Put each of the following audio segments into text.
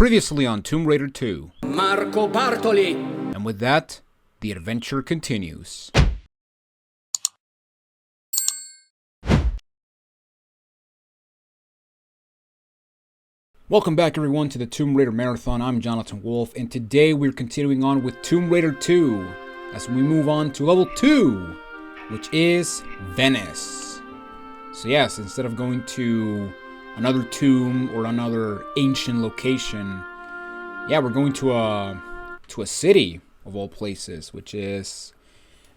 Previously on Tomb Raider 2. Marco Bartoli! And with that, the adventure continues. Welcome back everyone to the Tomb Raider Marathon. I'm Jonathan Wolf, and today we're continuing on with Tomb Raider 2 as we move on to level 2, which is Venice. So yes, instead of going to another tomb or another ancient location, yeah, we're going to a city of all places, which is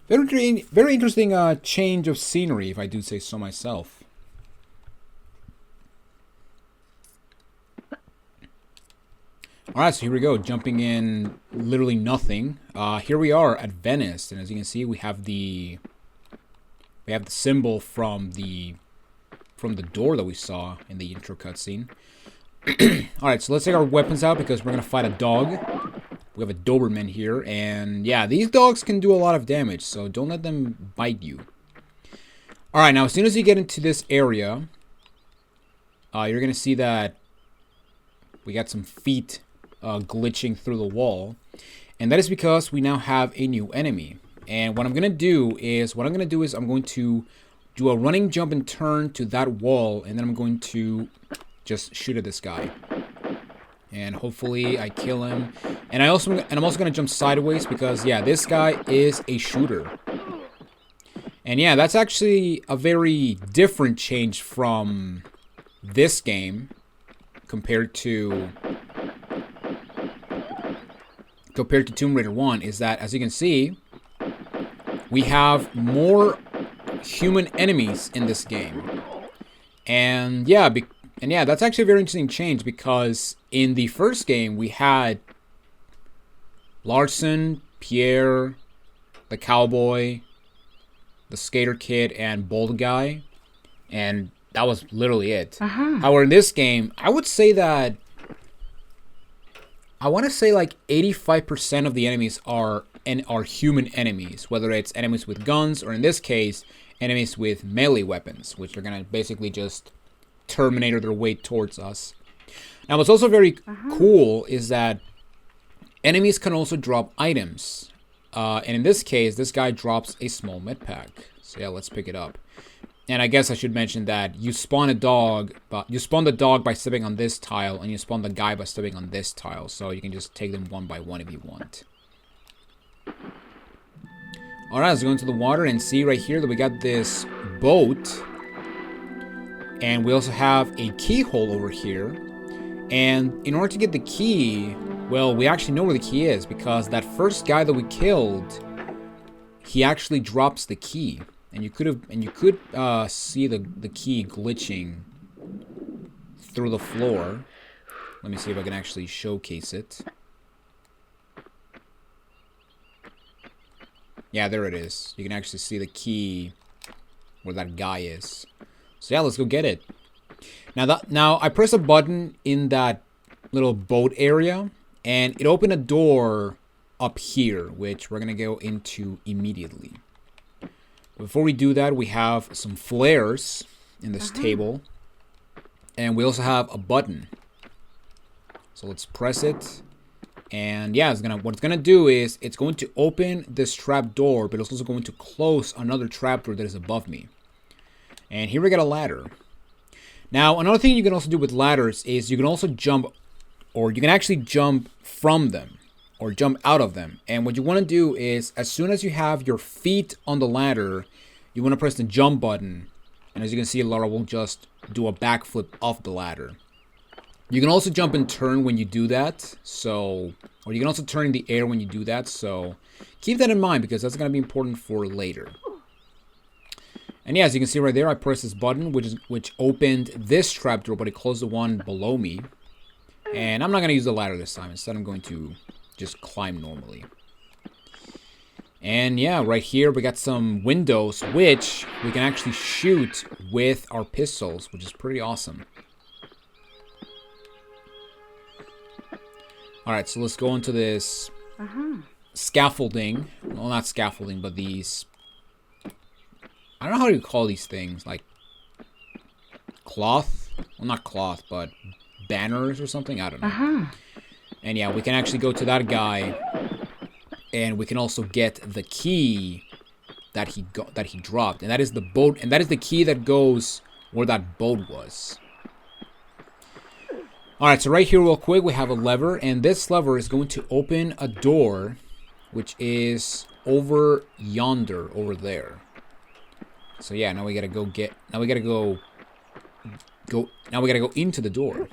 very interesting change of scenery, if I do say so myself. Alright, so here we go, jumping in literally nothing. Here we are at Venice, and as you can see, we have the symbol from the door that we saw in the intro cutscene. Alright, so let's take our weapons out because we're gonna fight a dog. We have a Doberman here, and yeah, these dogs can do a lot of damage, so don't let them bite you. Alright, now as soon as you get into this area, you're gonna see that we got some feet glitching through the wall, and that is because we now have a new enemy. And what I'm gonna do is I'm going to do a running jump and turn to that wall, and then I'm going to just shoot at this guy, and hopefully I kill him. And I'm also gonna jump sideways because yeah, this guy is a shooter. And yeah, that's actually a very different change from this game compared to Tomb Raider 1, is that, as you can see, we have more human enemies in this game. And yeah, that's actually a very interesting change, because in the first game we had Larson, Pierre, the cowboy, the skater kid, and bald guy, and that was literally it. However, in this game, I want to say like 85% of the enemies are human enemies, whether it's enemies with guns or, in this case, enemies with melee weapons, which are gonna basically just Terminator their way towards us. Now, what's also very cool is that enemies can also drop items, and in this case, this guy drops a small med pack. So yeah, let's pick it up. And I guess I should mention that you spawn the dog by stepping on this tile, and you spawn the guy by stepping on this tile. So you can just take them one by one if you want. Alright, let's go into the water and see right here that we got this boat. And we also have a keyhole over here. And in order to get the key, well, we actually know where the key is, because that first guy that we killed, he actually drops the key. And you could see the key glitching through the floor. Let me see if I can actually showcase it. Yeah, there it is. You can actually see the key where that guy is. So yeah, let's go get it. Now I press a button in that little boat area, and it opened a door up here, which we're gonna go into immediately. Before we do that, we have some flares in this table, and we also have a button. So let's press it, and yeah, what it's gonna do is it's going to open this trap door, but it's also going to close another trap door that is above me. And here we got a ladder. Now, another thing you can also do with ladders is you can also jump, or you can actually jump from them, or jump out of them. And what you want to do is, as soon as you have your feet on the ladder, you want to press the jump button. And as you can see, Laura will just do a backflip off the ladder. You can also jump and turn when you do that. Or you can also turn in the air when you do that. So keep that in mind, because that's going to be important for later. And yeah, as you can see right there, I pressed this button, which opened this trapdoor, but it closed the one below me. And I'm not going to use the ladder this time. Instead, I'm going to just climb normally. And yeah, right here we got some windows, which we can actually shoot with our pistols, which is pretty awesome. Alright, so let's go into this scaffolding. Well, not scaffolding, but these, I don't know how you call these things, like cloth? Well, not cloth, but banners or something? I don't know. And yeah, we can actually go to that guy, and we can also get the key that he dropped, and that is the boat, and that is the key that goes where that boat was. All right, so right here, real quick, we have a lever, and this lever is going to open a door, which is over yonder, over there. So yeah, now we gotta go get. Now we gotta go. Now we gotta go into the door.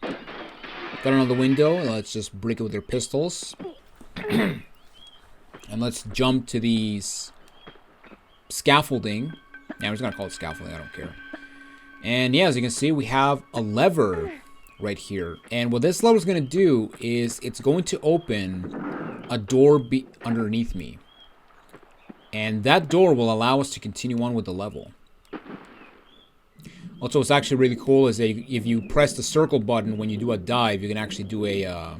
Got another window. Let's just break it with their pistols. And let's jump to these scaffolding. Yeah, I'm just gonna call it scaffolding. I don't care. And yeah, as you can see, we have a lever right here. And what this lever is gonna do is it's going to open a door underneath me. And that door will allow us to continue on with the level. Also, what's actually really cool is that if you press the circle button when you do a dive, you can actually do a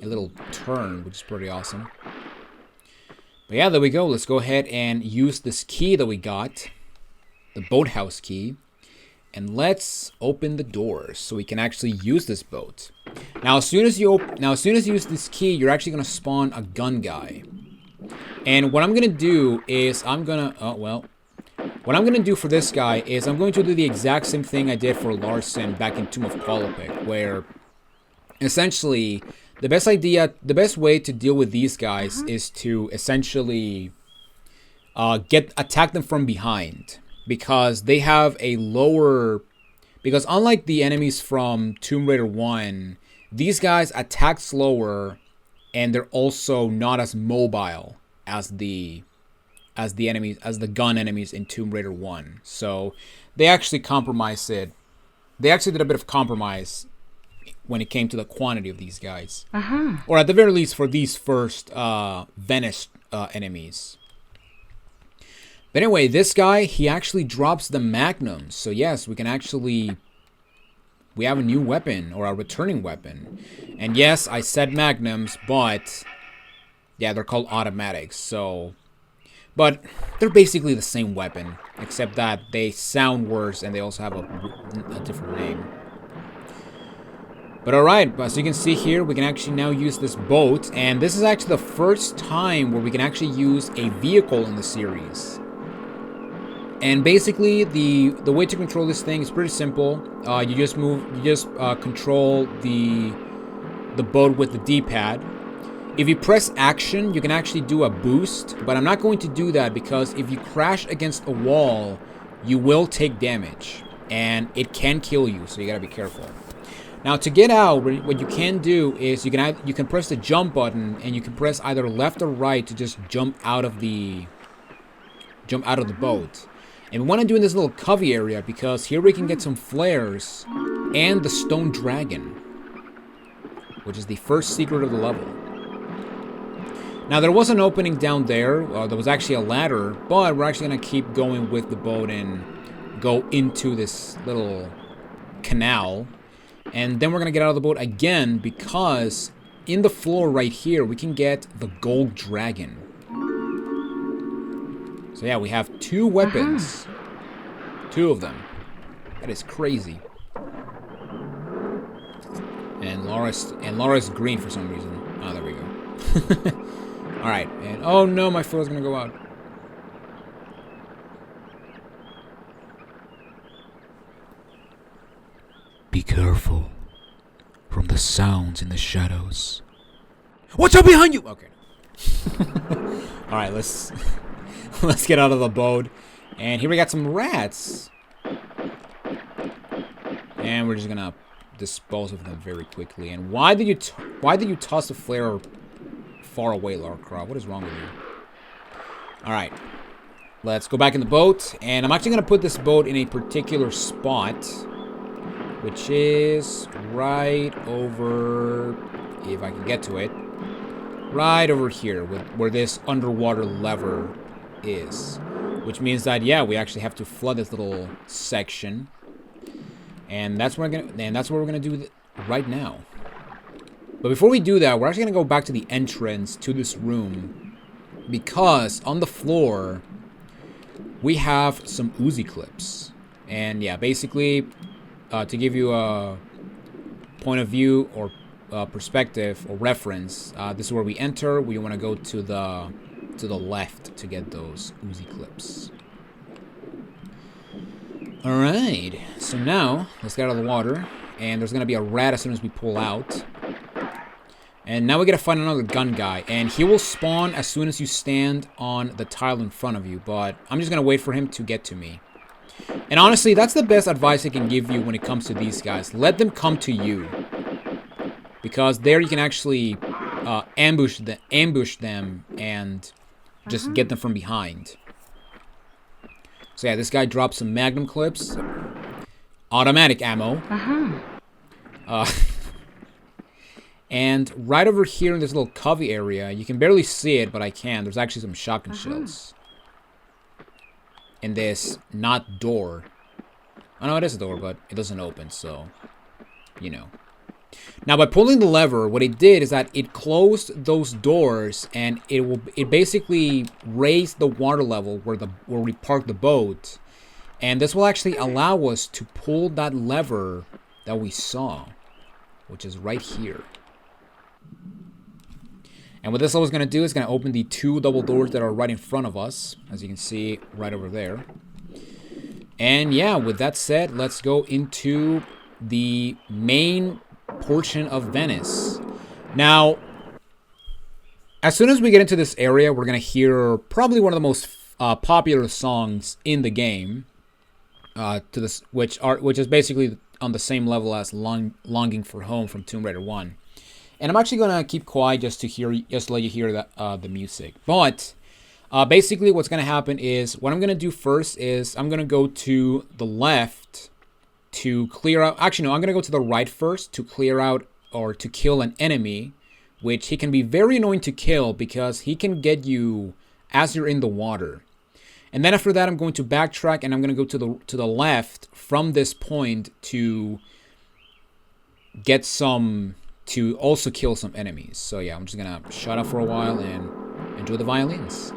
little turn, which is pretty awesome. But yeah, there we go. Let's go ahead and use this key that we got, the Boathouse Key, and let's open the doors so we can actually use this boat. Now, as soon as you use this key, you're actually gonna spawn a gun guy. And what I'm gonna do is what I'm going to do for this guy is I'm going to do the exact same thing I did for Larson back in Tomb of Qualopec, where essentially the best way to deal with these guys is to essentially attack them from behind, because they have a lower, because unlike the enemies from Tomb Raider 1, these guys attack slower, and they're also not as mobile as the gun enemies in Tomb Raider 1. So they actually compromised it. They actually did a bit of compromise when it came to the quantity of these guys. Or at the very least for these first Venice enemies. But anyway, this guy, he actually drops the magnums. So yes, we have a new weapon, or a returning weapon. And yes, I said magnums, but yeah, they're called automatics. So, but they're basically the same weapon, except that they sound worse and they also have a different name. But alright, as you can see here, we can actually now use this boat, and this is actually the first time where we can actually use a vehicle in the series. And basically, the way to control this thing is pretty simple. You just control the boat with the D-pad. If you press action, you can actually do a boost, but I'm not going to do that because if you crash against a wall, you will take damage, and it can kill you, so you gotta be careful. Now, to get out, what you can do is you can press the jump button, and you can press either left or right to just jump out of the boat. And we want to do in this little covey area because here we can get some flares and the stone dragon, which is the first secret of the level. Now, there was an opening down there. There was actually a ladder, but we're actually going to keep going with the boat and go into this little canal. And then we're going to get out of the boat again because in the floor right here, we can get the gold dragon. So yeah, we have 2 weapons. 2 of them. That is crazy. And Laura's green for some reason. Oh, there we go. Alright, and oh no, my foot's gonna go out. Be careful from the sounds in the shadows. Watch out behind you! Okay. Alright, let's get out of the boat. And here we got some rats. And we're just gonna dispose of them very quickly. And why did you toss the flare far away, Lara Croft? What is wrong with you? Alright. Let's go back in the boat. And I'm actually gonna put this boat in a particular spot, which is right over, if I can get to it, right over here, where this underwater lever is. Which means that, yeah, we actually have to flood this little section. And that's what we're gonna do right now. But before we do that, we're actually gonna go back to the entrance to this room, because on the floor we have some Uzi clips. And yeah, basically, to give you a point of view, or perspective or reference, this is where we enter. We want to go to the left to get those Uzi clips. Alright, so now, let's get out of the water. And there's going to be a rat as soon as we pull out. And now we gotta find another gun guy. And he will spawn as soon as you stand on the tile in front of you. But I'm just gonna wait for him to get to me. And honestly, that's the best advice I can give you when it comes to these guys. Let them come to you. Because there you can actually ambush them and just get them from behind. So yeah, this guy dropped some magnum clips. Automatic ammo. And right over here in this little covey area, you can barely see it, but I can. There's actually some shotgun shells. In this not door. I know it is a door, but it doesn't open, so you know. Now by pulling the lever, what it did is that it closed those doors, and it basically raised the water level where we parked the boat. And this will actually allow us to pull that lever that we saw, which is right here. And what this is going to do is going to open the 2 double doors that are right in front of us, as you can see right over there. And yeah, with that said, let's go into the main portion of Venice. Now, as soon as we get into this area, we're going to hear probably one of the most popular songs in the game, which is basically on the same level as Longing for Home from Tomb Raider 1. And I'm actually gonna keep quiet just to let you hear the music. But basically, what's gonna happen is what I'm gonna do first is I'm gonna go to the left to clear out. Actually, no, I'm gonna go to the right first to clear out or to kill an enemy, which he can be very annoying to kill because he can get you as you're in the water. And then after that, I'm going to backtrack and I'm gonna go to the left from this point to get some. To also kill some enemies. So yeah, I'm just gonna shut up for a while and enjoy the violins.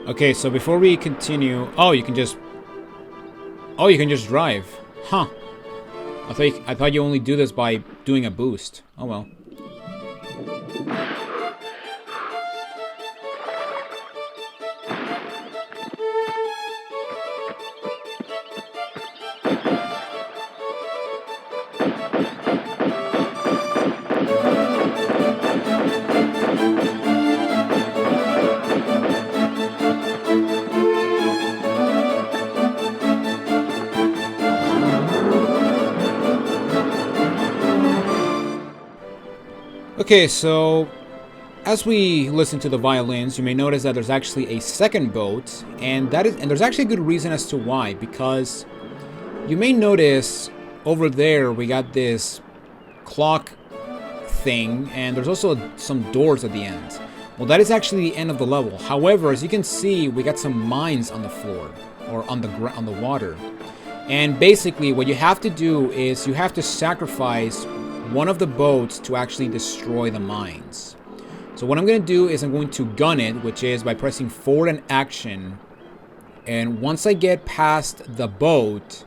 Okay, so before we continue, you can just drive, huh? I thought you only do this by doing a boost. Oh well. Okay, so as we listen to the violins, you may notice that there's actually a second boat, and there's actually a good reason as to why, because you may notice over there we got this clock thing, and there's also some doors at the end. Well, that is actually the end of the level. However, as you can see, we got some mines on the floor or on the water. And basically what you have to do is you have to sacrifice one of the boats to actually destroy the mines. So what I'm going to do is I'm going to gun it, which is by pressing forward and action. And once I get past the boat,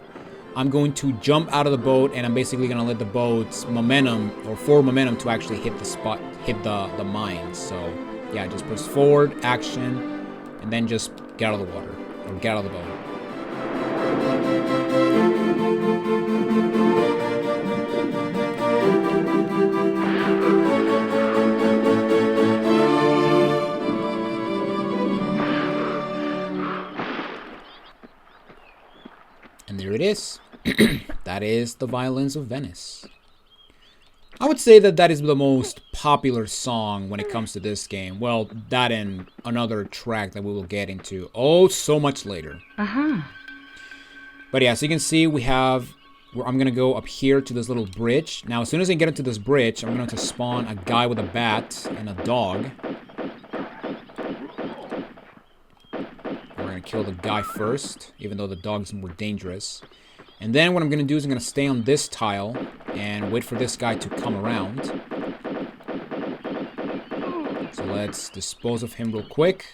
I'm going to jump out of the boat, and I'm basically going to let the boat's momentum or forward momentum to actually hit the mines. So yeah, just press forward, action, and then just get out of the water or get out of the boat. is. That is the Violins of Venice. I would say that that is the most popular song when it comes to this game. Well, that and another track that we will get into so much later. But yeah, so you can see we have... I'm going to go up here to this little bridge. Now, as soon as I get into this bridge, I'm going to spawn a guy with a bat and a dog. We're going to kill the guy first, even though the dog's more dangerous. And then what I'm going to do is I'm going to stay on this tile and wait for this guy to come around. So let's dispose of him real quick.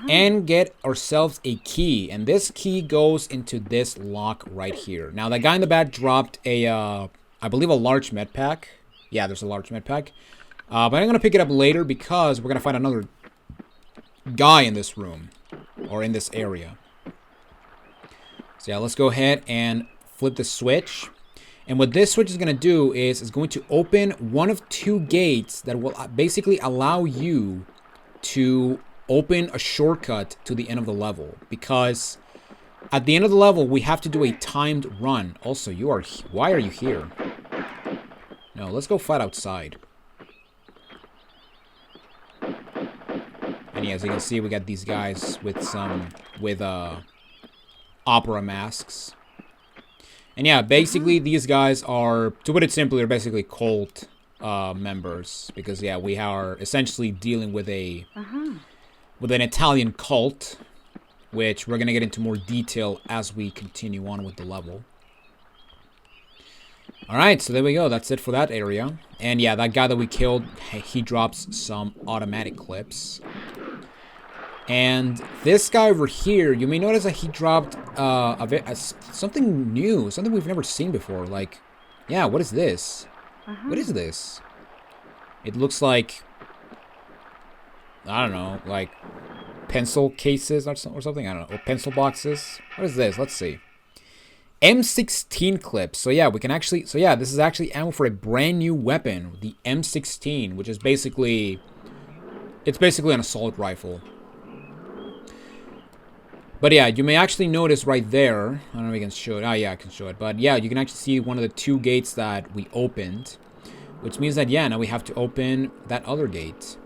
And get ourselves a key. And this key goes into this lock right here. Now, that guy in the back dropped a, I believe a large med pack. Yeah, there's a large med pack. But I'm going to pick it up later because we're going to find another guy in this room. Or in this area. So yeah, let's go ahead and flip the switch. And what this switch is going to do is it's going to open one of two gates that will basically allow you to open a shortcut to the end of the level. Because at the end of the level, we have to do a timed run. Also, why are you here? No, let's go fight outside. And yeah, as you can see, we got these guys with opera masks. And yeah, basically these guys are, to put it simply, they're basically cult members. Because yeah, we are essentially dealing with an Italian cult, which we're going to get into more detail as we continue on with the level. Alright, so there we go. That's it for that area. And yeah, that guy that we killed, he drops some automatic clips. And this guy over here, you may notice that he dropped something new, something we've never seen before. Like, yeah, what is this? What is this? It looks like, I don't know, like pencil cases or something. I don't know, or pencil boxes. What is this? Let's see. M16 clips. So yeah, we can actually, so yeah, this is actually ammo for a brand new weapon, the M16, which is basically, it's basically an assault rifle. But yeah, you may actually notice right there, I don't know if I can show it. Oh yeah, I can show it. But yeah, you can actually see one of the two gates that we opened. Which means that, yeah, now we have to open that other gate.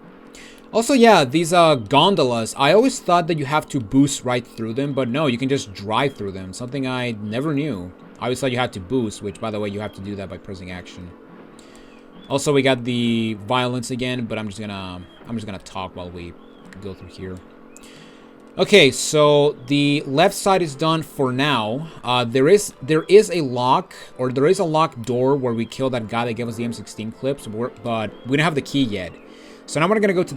Also, yeah, these gondolas, I always thought that you have to boost right through them. But no, you can just drive through them. Something I never knew. I always thought you had to boost, which, by the way, you have to do that by pressing action. Also, we got the violence again, but I'm just gonna talk while we go through here. Okay, so the left side is done for now. There is a lock, or there is a locked door where we killed that guy that gave us the M16 clips, but we don't have the key yet. So now we're gonna go to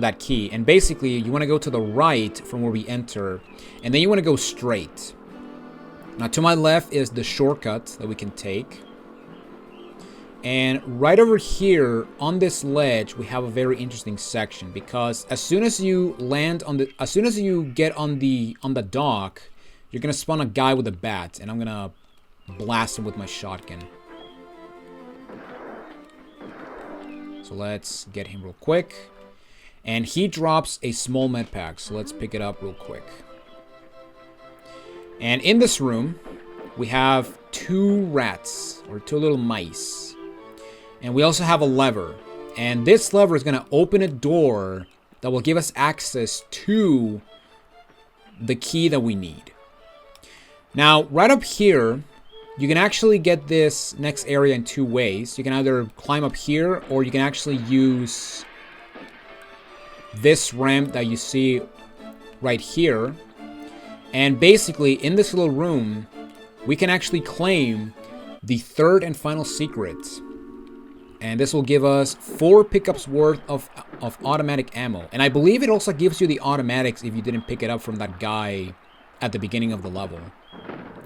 that key, and basically you want to go to the right from where we enter, and then you want to go straight. Now to my left is the shortcut that we can take. And right over here on this ledge, we have a very interesting section because as soon as you get on the dock, you're gonna spawn a guy with a bat, and I'm gonna blast him with my shotgun. So let's get him real quick, and he drops a small med pack. So let's pick it up real quick. And in this room, we have two rats or two little mice. And we also have a lever. And this lever is going to open a door that will give us access to the key that we need. Now, right up here, you can actually get this next area in two ways. You can either climb up here, or you can actually use this ramp that you see right here. And basically, in this little room, we can actually claim the third and final secret. And this will give us 4 pickups worth of automatic ammo. And I believe it also gives you the automatics if you didn't pick it up from that guy at the beginning of the level.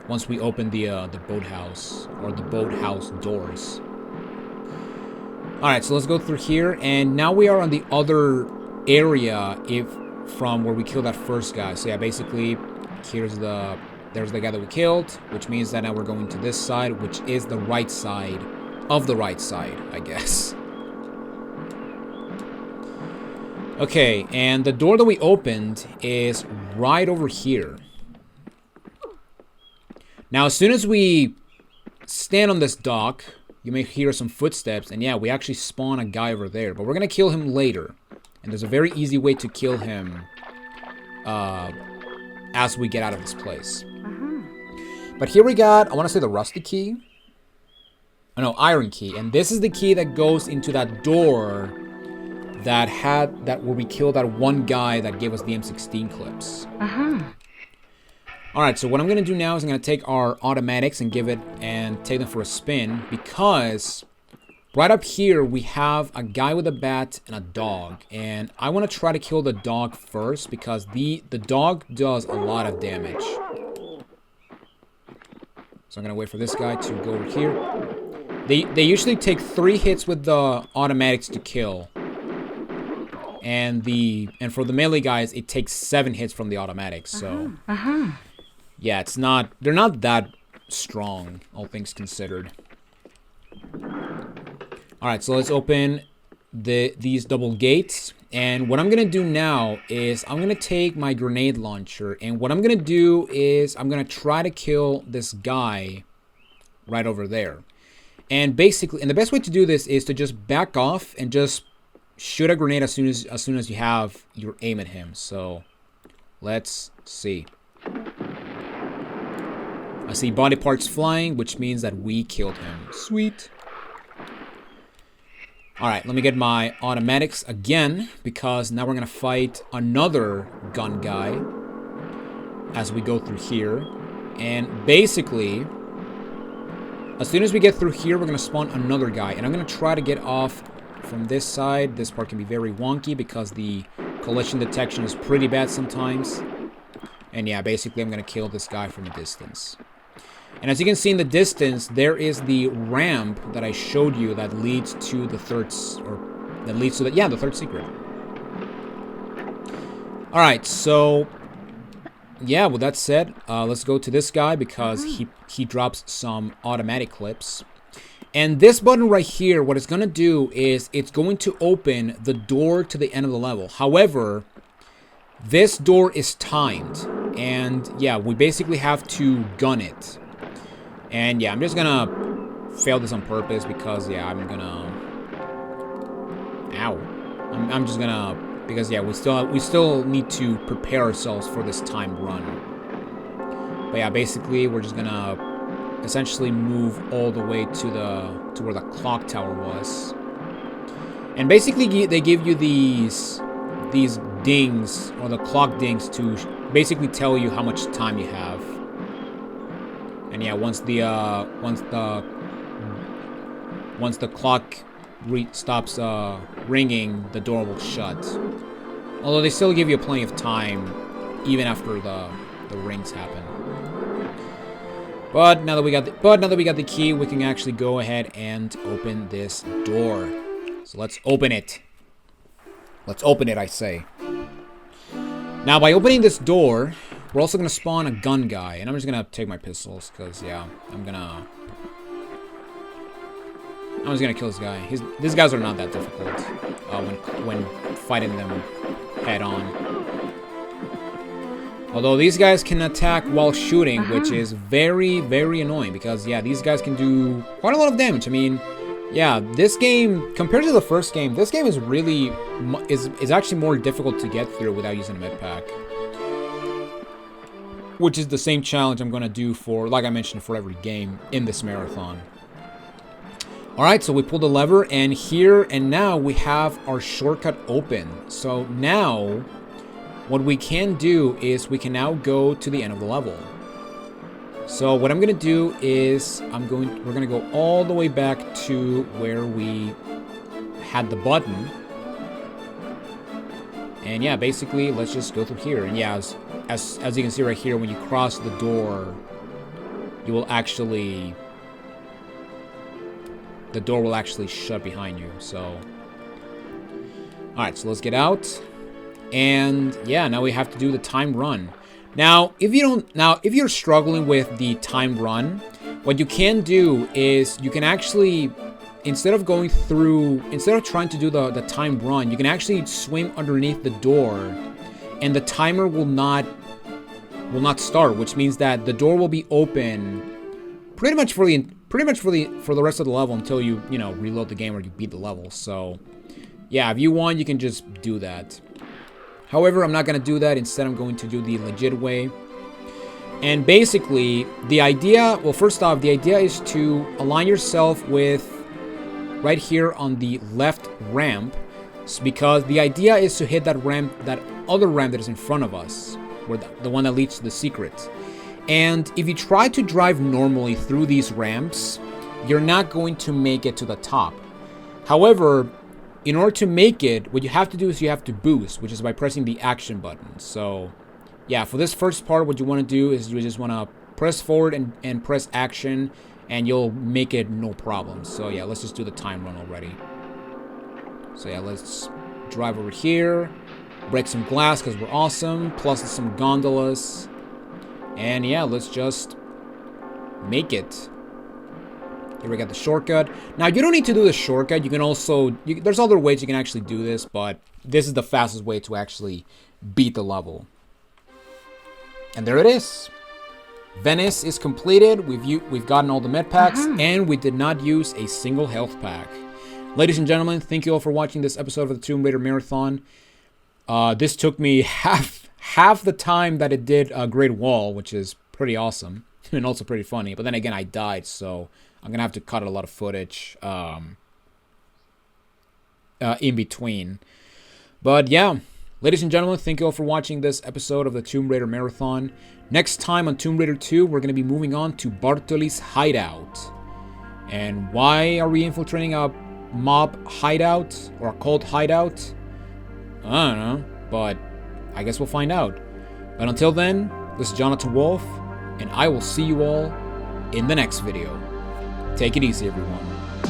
Once we open the boathouse, or the boathouse doors. Alright, so let's go through here. And now we are on the other area from where we killed that first guy. So yeah, basically, there's the guy that we killed. Which means that now we're going to this side, which is the right side. Of the right side, I guess. Okay, and the door that we opened is right over here. Now, as soon as we stand on this dock, you may hear some footsteps. And yeah, we actually spawn a guy over there. But we're going to kill him later. And there's a very easy way to kill him as we get out of this place. But here we got, I want to say the rusty key. Oh no, iron key. And this is the key that goes into that door that where we killed that one guy that gave us the M16 clips. Alright, so what I'm going to do now is I'm going to take our automatics and take them for a spin, because right up here we have a guy with a bat and a dog, and I want to try to kill the dog first because the dog does a lot of damage. So I'm going to wait for this guy to go over here. They usually take 3 hits with the automatics to kill. And for the melee guys, it takes 7 hits from the automatics. So yeah, they're not that strong, all things considered. Alright, so let's open these double gates. And what I'm going to do now is I'm going to take my grenade launcher. And what I'm going to do is I'm going to try to kill this guy right over there. And basically, and the best way to do this is to just back off and just shoot a grenade as soon as you have your aim at him. So let's see. I see body parts flying, which means that we killed him. Sweet. Alright, let me get my automatics again, because now we're going to fight another gun guy as we go through here. And basically, as soon as we get through here, we're going to spawn another guy. And I'm going to try to get off from this side. This part can be very wonky because the collision detection is pretty bad sometimes. And yeah, basically I'm going to kill this guy from a distance. And as you can see in the distance, there is the ramp that I showed you that leads to the third secret. Alright, so yeah, with that said, let's go to this guy because he drops some automatic clips. And this button right here, what it's going to do is it's going to open the door to the end of the level. However, this door is timed. And yeah, we basically have to gun it. And yeah, I'm just gonna fail this on purpose because yeah, I'm just gonna because yeah, we still need to prepare ourselves for this timed run. But yeah, basically we're just gonna essentially move all the way to where the clock tower was. And basically they give you these dings, or the clock dings, to basically tell you how much time you have. And yeah, once the clock stops ringing, the door will shut. Although they still give you plenty of time, even after the rings happen. But now that we got the key, we can actually go ahead and open this door. So let's open it. Let's open it, I say. Now, by opening this door, we're also going to spawn a gun guy. And I'm just going to take my pistols, because, yeah, I'm just going to kill this guy. These guys are not that difficult when fighting them head on. Although these guys can attack while shooting, which is very, very annoying. Because, yeah, these guys can do quite a lot of damage. I mean, yeah, this game, compared to the first game, this game is really, is actually more difficult to get through without using a med pack. Which is the same challenge I'm going to do for, like I mentioned, for every game in this marathon. Alright, so we pull the lever, and here and now we have our shortcut open. So now, what we can do is we can now go to the end of the level. So what I'm going to do is we're going to go all the way back to where we had the button. And yeah, basically, let's just go through here. And yeah, as you can see right here, when you cross the door, you will actually... the door will actually shut behind you, so... Alright, so let's get out. And yeah, now we have to do the timed run. Now, if you're struggling with the timed run, what you can do is you can actually... instead of trying to do the timed run, you can actually swim underneath the door, and the timer will not will not start, which means that the door will be open pretty much for the rest of the level until you know, reload the game or you beat the level. So yeah, if you want, you can just do that. However, I'm not going to do that. Instead, I'm going to do the legit way. And basically, the idea, well, first off, the idea is to align yourself with right here on the left ramp, because the idea is to hit that ramp, that other ramp that is in front of us, where the one that leads to the secret. And if you try to drive normally through these ramps, you're not going to make it to the top. However, in order to make it, what you have to do is you have to boost, which is by pressing the action button. So yeah, for this first part, what you want to do is you just want to press forward and press action, and you'll make it no problem. So yeah, let's just do the time run already. So yeah, let's drive over here, break some glass because we're awesome, plus some gondolas. And yeah, let's just make it. Here we got the shortcut. Now, you don't need to do the shortcut. You can also, there's other ways you can actually do this, but this is the fastest way to actually beat the level. And there it is. Venice is completed. We've gotten all the med packs, and we did not use a single health pack. Ladies and gentlemen, thank you all for watching this episode of the Tomb Raider Marathon. This took me half the time that it did Great Wall, which is pretty awesome and also pretty funny. But then again, I died, so I'm gonna have to cut a lot of footage in between. But yeah. Ladies and gentlemen, thank you all for watching this episode of the Tomb Raider Marathon. Next time on Tomb Raider 2, we're going to be moving on to Bartoli's hideout. And why are we infiltrating a mob hideout, or a cult hideout? I don't know, but I guess we'll find out. But until then, this is Jonathan Wolf, and I will see you all in the next video. Take it easy, everyone.